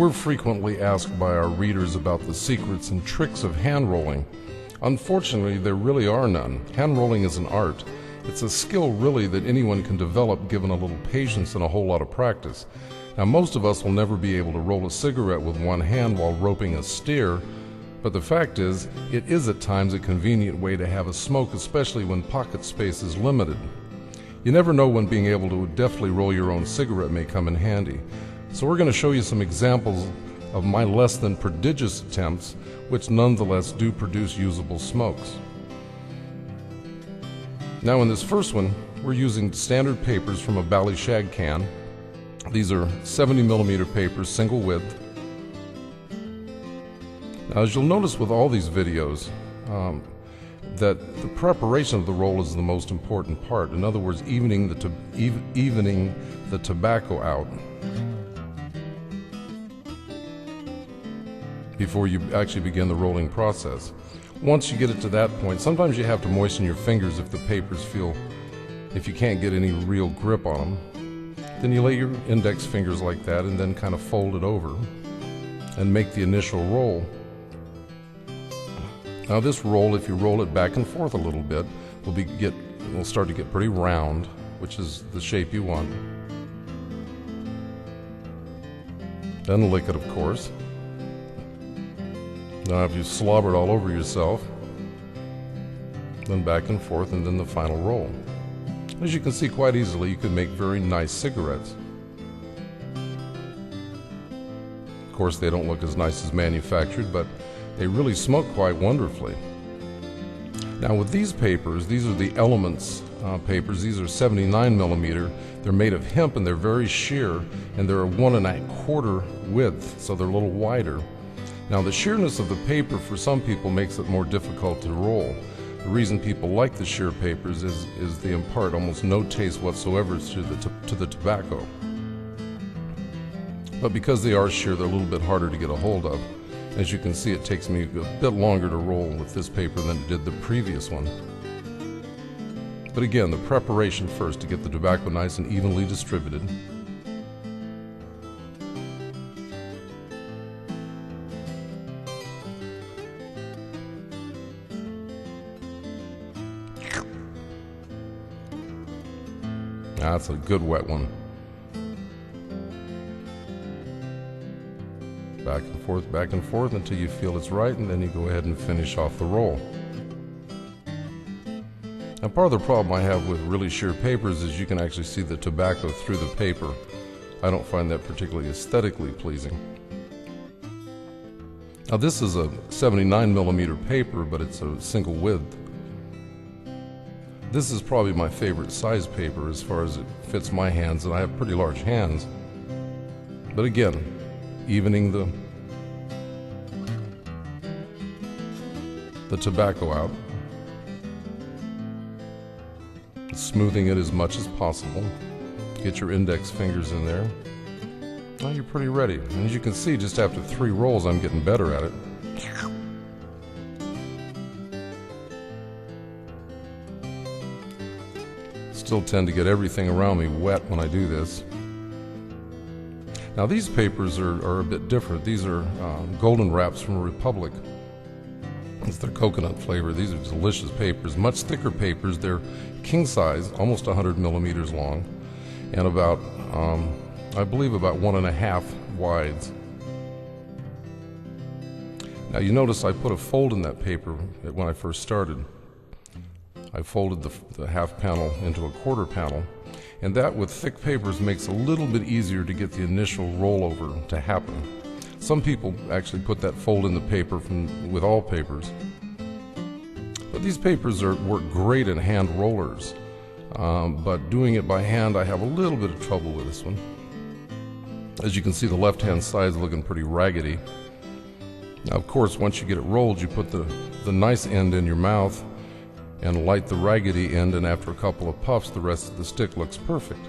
We're frequently asked by our readers about the secrets and tricks of hand rolling. Unfortunately, there really are none. Hand rolling is an art. It's a skill really that anyone can develop given a little patience and a whole lot of practice. Now, most of us will never be able to roll a cigarette with one hand while roping a steer, but the fact is, it is at times a convenient way to have a smoke, especially when pocket space is limited. You never know when being able to deftly roll your own cigarette may come in handy. So we're going to show you some examples of my less than prodigious attempts, which nonetheless do produce usable smokes. Now in this first one, we're using standard papers from a Ballysshag can. These are 70mm papers, single width. Now as you'll notice with all these videos, that the preparation of the roll is the most important part. In other words, evening the tobacco out before you actually begin the rolling process. Once you get it to that point, sometimes you have to moisten your fingers if you can't get any real grip on them. Then you lay your index fingers like that and then kind of fold it over and make the initial roll. Now this roll, if you roll it back and forth a little bit, will start to get pretty round, which is the shape you want. Then lick it, of course. Now if you slobbered all over yourself, then back and forth, and then the final roll. As you can see quite easily, you can make very nice cigarettes. Of course, they don't look as nice as manufactured, but they really smoke quite wonderfully. Now with these papers, these are the Elements papers. These are 79mm. They're made of hemp and they're very sheer, and they're a 1 1/4 width, so they're a little wider. Now the sheerness of the paper for some people makes it more difficult to roll. The reason people like the sheer papers is they impart almost no taste whatsoever to the tobacco. But because they are sheer, they're a little bit harder to get a hold of. As you can see, it takes me a bit longer to roll with this paper than it did the previous one. But again, the preparation first to get the tobacco nice and evenly distributed. That's a good wet one. Back and forth until you feel it's right, and then you go ahead and finish off the roll. Now part of the problem I have with really sheer papers is you can actually see the tobacco through the paper. I don't find that particularly aesthetically pleasing. Now this is a 79mm paper, but it's a single width. This is probably my favorite size paper as far as it fits my hands, and I have pretty large hands. But again, evening the tobacco out, smoothing it as much as possible. Get your index fingers in there. Now you're pretty ready. And as you can see, just after 3 rolls, I'm getting better at it. Still tend to get everything around me wet when I do this. Now these papers are a bit different. These are Golden Wraps from Republic. It's their coconut flavor. These are delicious papers, much thicker papers. They're king size, almost 100mm long, and about, I believe about 1 1/2 wides. Now you notice I put a fold in that paper when I first started. I folded the half panel into a quarter panel, and that with thick papers makes it a little bit easier to get the initial rollover to happen. Some people actually put that fold in the paper with all papers. But these papers work great in hand rollers, but doing it by hand I have a little bit of trouble with this one. As you can see, the left-hand side is looking pretty raggedy. Now of course, once you get it rolled, you put the nice end in your mouth and light the raggedy end, and after a couple of puffs, the rest of the stick looks perfect.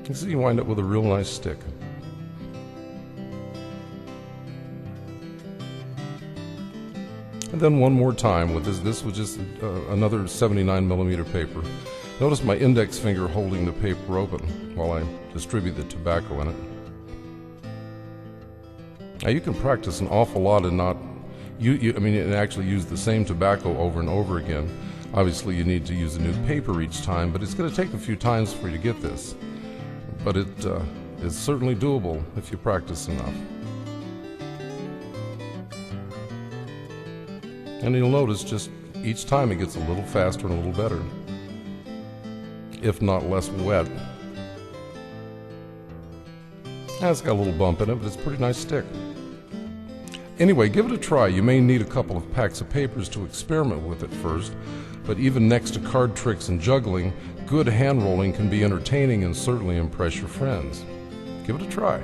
And so you wind up with a real nice stick. And then one more time with this. This was just another 79 millimeter paper. Notice my index finger holding the paper open while I distribute the tobacco in it. Now you can practice an awful lot and not, and actually use the same tobacco over and over again. Obviously you need to use a new paper each time, but it's going to take a few times for you to get this. But it is certainly doable if you practice enough. And you'll notice just each time it gets a little faster and a little better, if not less wet. Now it's got a little bump in it, but it's a pretty nice stick. Anyway, give it a try. You may need a couple of packs of papers to experiment with it first, but even next to card tricks and juggling, good hand rolling can be entertaining and certainly impress your friends. Give it a try.